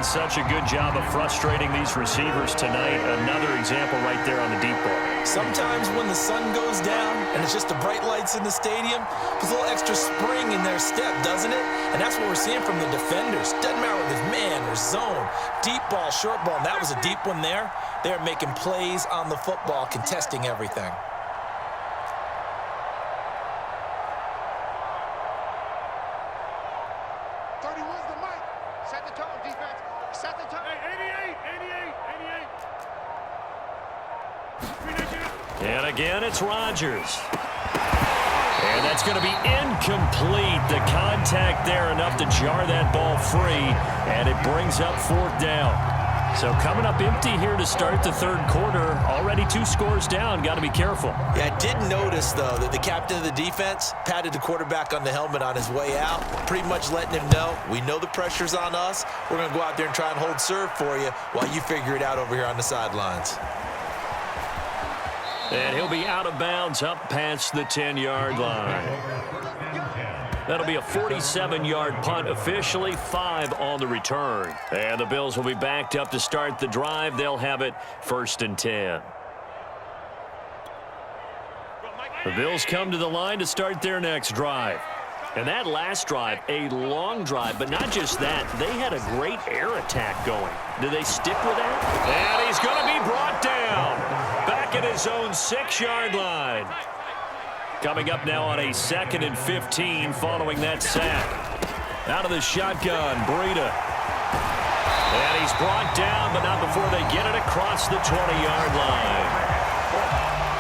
Such a good job of frustrating these receivers tonight. Another example right there on the deep ball. Sometimes when the sun goes down and it's just the bright lights in the stadium, there's a little extra spring in their step, doesn't it? And that's what we're seeing from the defenders. Doesn't matter whether it's man or zone, deep ball, short ball. And that was a deep one there. They're making plays on the football, contesting everything. And again, it's Rodgers. And that's going to be incomplete. The contact there enough to jar that ball free, and it brings up 4th down. So coming up empty here to start the third quarter. Already 2 scores down. Got to be careful. Yeah, I did notice, though, that the captain of the defense patted the quarterback on the helmet on his way out, pretty much letting him know, we know the pressure's on us. We're going to go out there and try and hold serve for you while you figure it out over here on the sidelines. And he'll be out of bounds up past the 10-yard line. That'll be a 47-yard punt officially, 5 on the return. And the Bills will be backed up to start the drive. They'll have it 1st and 10. The Bills come to the line to start their next drive. And that last drive, a long drive, but not just that. They had a great air attack going. Do they stick with that? And he's going to be brought down. Back at his own 6-yard line. Coming up now on a 2nd and 15 following that sack. Out of the shotgun, Breida. And he's brought down, but not before they get it across the 20-yard line.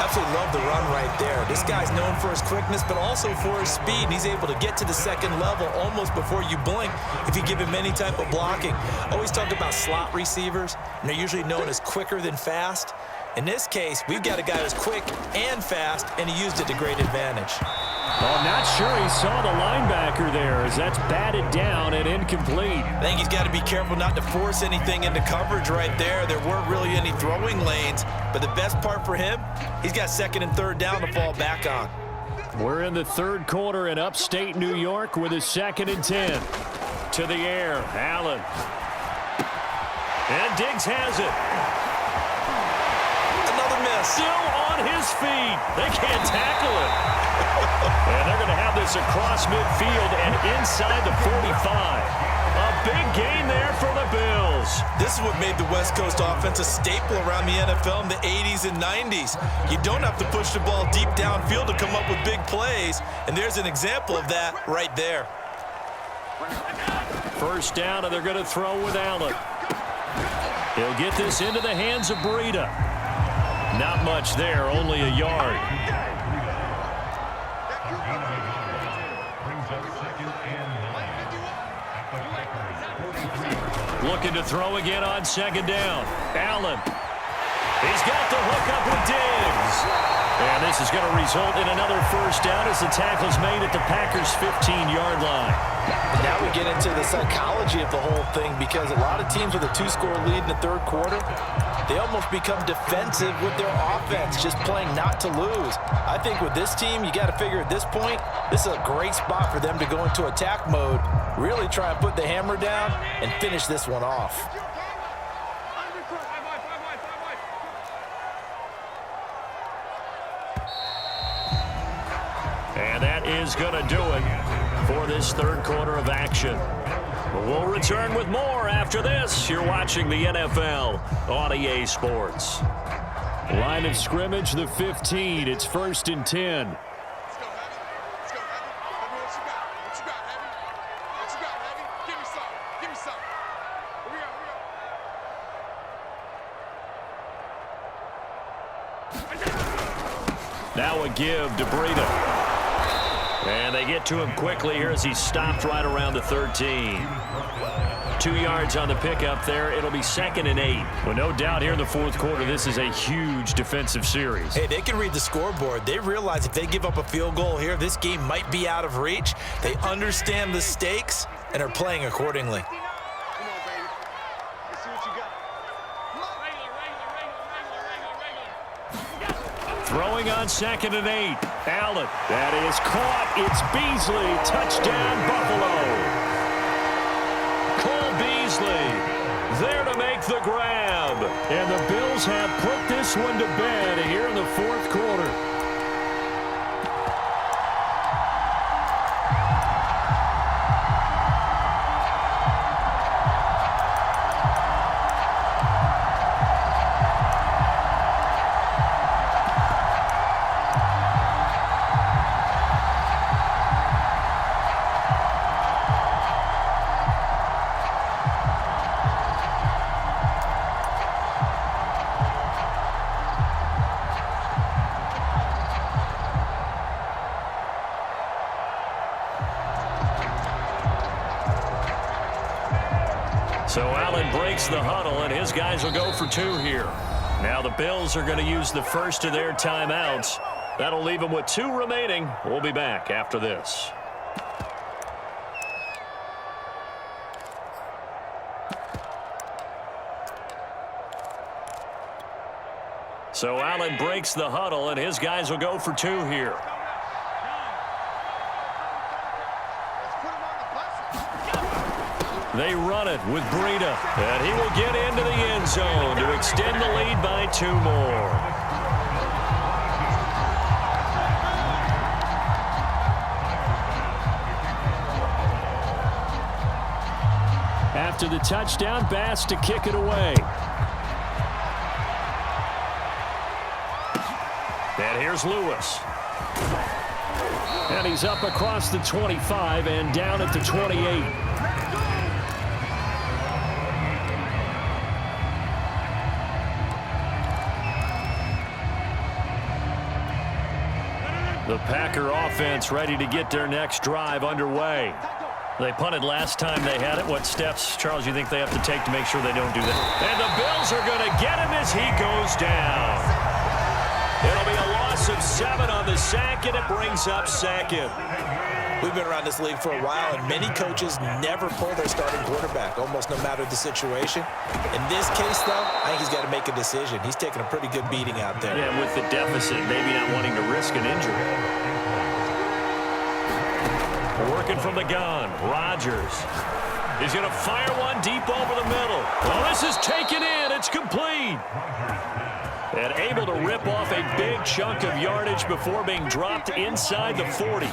Absolutely love the run right there. This guy's known for his quickness, but also for his speed. And he's able to get to the second level almost before you blink if you give him any type of blocking. Always talk about slot receivers, and they're usually known as quicker than fast. In this case, we've got a guy who's quick and fast, and he used it to great advantage. Well, I'm not sure he saw the linebacker there, as that's batted down and incomplete. I think he's got to be careful not to force anything into coverage right there. There weren't really any throwing lanes, but the best part for him, he's got 2nd and 3rd down to fall back on. We're in the third quarter in upstate New York with a 2nd and 10. To the air, Allen. And Diggs has it. Still on his feet. They can't tackle it. And they're going to have this across midfield and inside the 45. A big gain there for the Bills. This is what made the West Coast offense a staple around the NFL in the 80s and 90s. You don't have to push the ball deep downfield to come up with big plays, and there's an example of that right there. 1st down, and they're going to throw with Allen. He'll get this into the hands of Breida. Not much there, only a yard. Looking to throw again on 2nd down. Allen. He's got the hook up with Diggs. And this is going to result in another 1st down as the tackle's made at the Packers' 15-yard line. Now we get into the psychology of the whole thing, because a lot of teams with a 2-score lead in the third quarter, they almost become defensive with their offense, just playing not to lose. I think with this team, you got to figure at this point, this is a great spot for them to go into attack mode, really try and put the hammer down and finish this one off. And that is going to do it for this third quarter of action. We'll return with more after this. You're watching the NFL on EA Sports. Line of scrimmage, the 15. It's 1st and 10. Now a give to Breida. And they get to him quickly here as he stopped right around the 13. 2 yards on the pickup there. It'll be 2nd and 8. Well, no doubt here in the fourth quarter, this is a huge defensive series. Hey, they can read the scoreboard. They realize if they give up a field goal here, this game might be out of reach. They understand the stakes and are playing accordingly. Throwing on 2nd and 8. Allen. That is caught. It's Beasley. Touchdown, Buffalo. Cole Beasley make the grab. And the Bills have put this one to bed here in the fourth quarter. So Allen breaks the huddle, and his guys will go for two here. Now the Bills are going to use the first of their timeouts. That'll leave them with two remaining. We'll be back after this. So Allen breaks the huddle, and his guys will go for two here. They run it with Breida, and he will get into the end zone to extend the lead by two more. After the touchdown, Bass to kick it away. And here's Lewis. And he's up across the 25 and down at the 28. The Packer offense ready to get their next drive underway. They punted last time they had it. What steps, Charles, you think they have to take to make sure they don't do that? And the Bills are going to get him as he goes down. It'll be a loss of 7 on the sack, and it brings up second. We've been around this league for a while, and many coaches never pull their starting quarterback, almost no matter the situation. In this case, though, I think he's got to make a decision. He's taking a pretty good beating out there. Yeah, with the deficit, maybe not wanting to risk an injury. Working from the gun, Rodgers. He's going to fire one deep over the middle. Well, this is taken in. It's complete. And able to rip off a big chunk of yardage before being dropped inside the 40.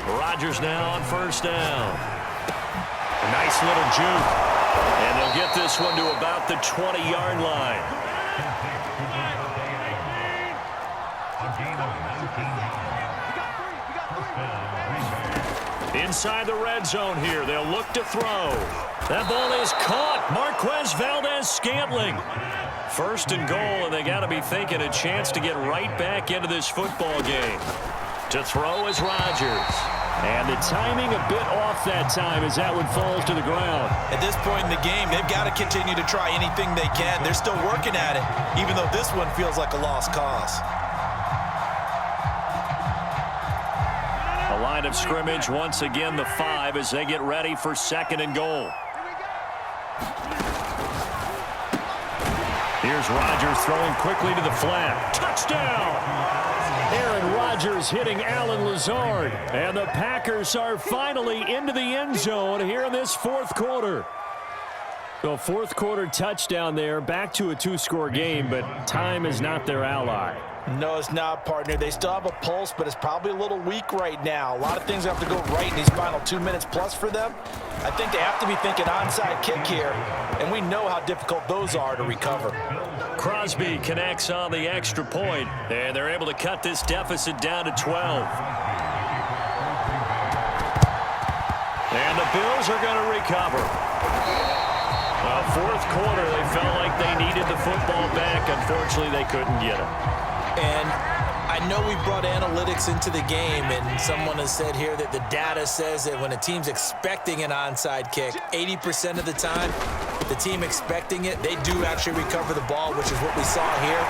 Rodgers now on first down. A nice little juke. And they'll get this one to about the 20-yard line. Inside the red zone here. They'll look to throw. That ball is caught. Marquez Valdez-Scantling. First and goal, and they got to be thinking a chance to get right back into this football game. To throw is Rodgers. And the timing a bit off that time as that one falls to the ground. At this point in the game, they've got to continue to try anything they can. They're still working at it, even though this one feels like a lost cause. A line of scrimmage, once again the 5 as they get ready for second and goal. Here's Rodgers throwing quickly to the flat. Touchdown! Aaron Rodgers hitting Allen Lazard. And the Packers are finally into the end zone here in this fourth quarter. So fourth quarter touchdown there, back to a 2-score game, but time is not their ally. No, it's not, partner. They still have a pulse, but it's probably a little weak right now. A lot of things have to go right in these final 2 minutes plus for them. I think they have to be thinking onside kick here, and we know how difficult those are to recover. Crosby connects on the extra point, and they're able to cut this deficit down to 12. And the Bills are going to recover. Fourth quarter, they felt like they needed the football back. Unfortunately, they couldn't get it. And I know we brought analytics into the game, and someone has said here that the data says that when a team's expecting an onside kick, 80% of the time, the team expecting it, they do actually recover the ball, which is what we saw here.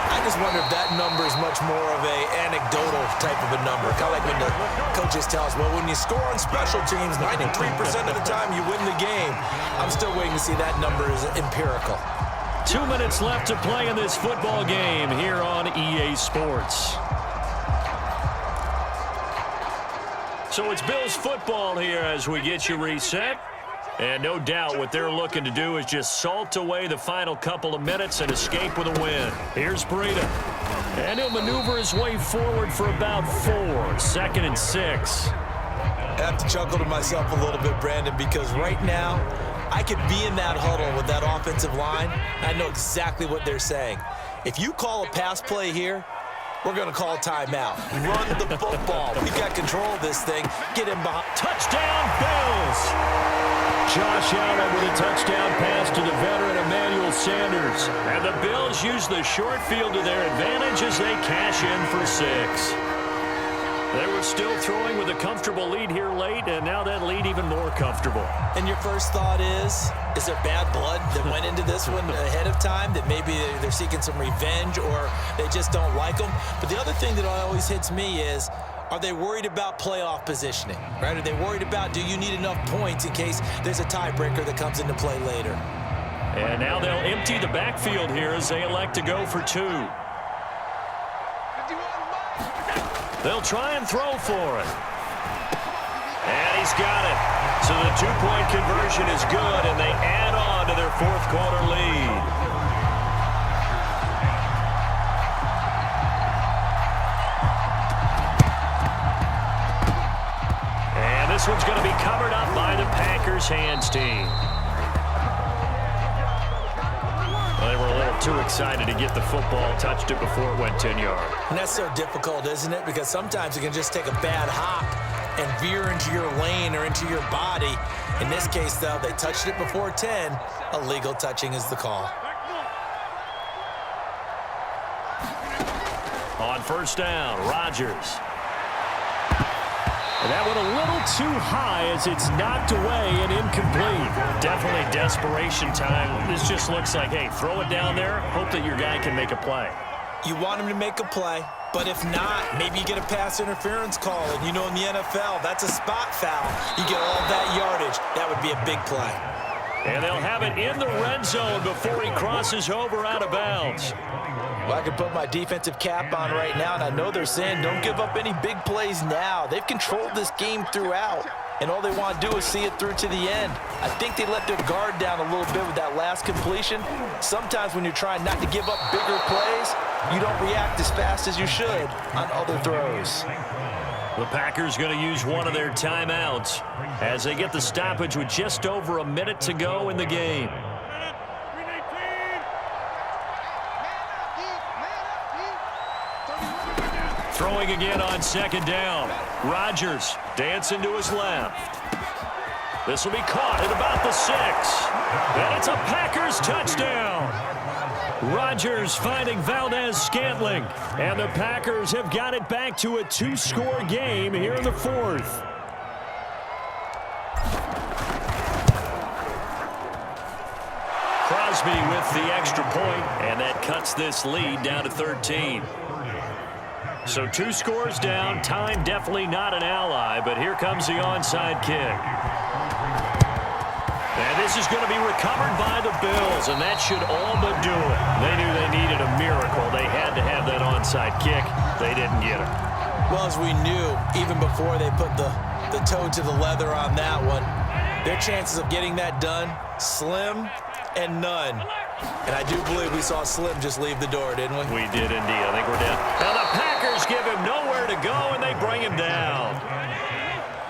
I just wonder if that number is much more of a anecdotal type of a number. Kind of like when the coaches tell us, well, when you score on special teams, 93% of the time you win the game. I'm still waiting to see that number is empirical. 2 minutes left to play in this football game here on EA Sports. So it's Bills football here as we get you reset. And no doubt what they're looking to do is just salt away the final couple of minutes and escape with a win. Here's Breida. And he'll maneuver his way forward for about 4. 2nd and 6. I have to chuckle to myself a little bit, Brandon, because right now I could be in that huddle with that offensive line. I know exactly what they're saying. If you call a pass play here, we're going to call timeout. Run the football. We got control of this thing. Get him behind. Touchdown, Bills! Josh Allen with a touchdown pass to the veteran Emmanuel Sanders. And the Bills use the short field to their advantage as they cash in for 6. They were still throwing with a comfortable lead here late, and now that lead even more comfortable. And your first thought is there bad blood that went into this one ahead of time, that maybe they're seeking some revenge or they just don't like them? But the other thing that always hits me is, are they worried about playoff positioning, right? Are they worried about, do you need enough points in case there's a tiebreaker that comes into play later? And now they'll empty the backfield here as they elect to go for 2. They'll try and throw for it. And he's got it. So the 2-point conversion is good, and they add on to their 4th quarter lead. And this one's going to be covered up by the Packers hands team. Well, they were a little too excited to get the football, touched it before it went 10 yards. And that's so difficult, isn't it? Because sometimes it can just take a bad hop and veer into your lane or into your body. In this case, though, they touched it before 10. Illegal touching is the call. On 1st down, Rodgers. And that went a little too high as it's knocked away and incomplete. Definitely desperation time. This just looks like, hey, throw it down there, hope that your guy can make a play. You want him to make a play, but if not, maybe you get a pass interference call. And you know in the NFL, that's a spot foul. You get all that yardage. That would be a big play. And they'll have it in the red zone before he crosses over out of bounds. Well, I can put my defensive cap on right now, and I know they're saying don't give up any big plays now. They've controlled this game throughout, and all they want to do is see it through to the end. I think they let their guard down a little bit with that last completion. Sometimes when you're trying not to give up bigger plays, you don't react as fast as you should on other throws. The Packers going to use one of their timeouts as they get the stoppage with just over a minute to go in the game. Throwing again on 2nd down. Rodgers dancing to his left. This will be caught at about the 6. And it's a Packers touchdown. Rodgers finding Valdez-Scantling. And the Packers have got it back to a 2-score game here in the 4th. Crosby with the extra point, and that cuts this lead down to 13. So 2 scores down. Time definitely not an ally, but here comes the onside kick. And this is going to be recovered by the Bills, and that should all but do it. They knew they needed a miracle. They had to have that onside kick. They didn't get it. Well, as we knew, even before they put the toe to the leather on that one, their chances of getting that done, slim and none. And I do believe we saw Slim just leave the door, didn't we? We did indeed. I think we're down. Now the Packers give him nowhere to go, and they bring him down.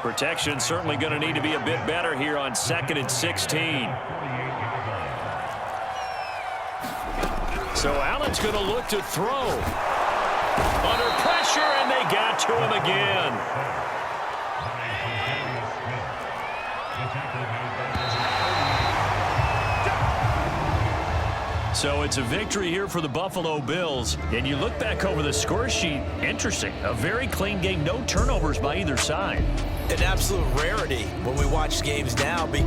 Protection certainly going to need to be a bit better here on 2nd and 16. So Allen's going to look to throw. Under pressure, and they got to him again. So it's a victory here for the Buffalo Bills. And you look back over the score sheet, interesting. A very clean game, no turnovers by either side. An absolute rarity when we watch games now because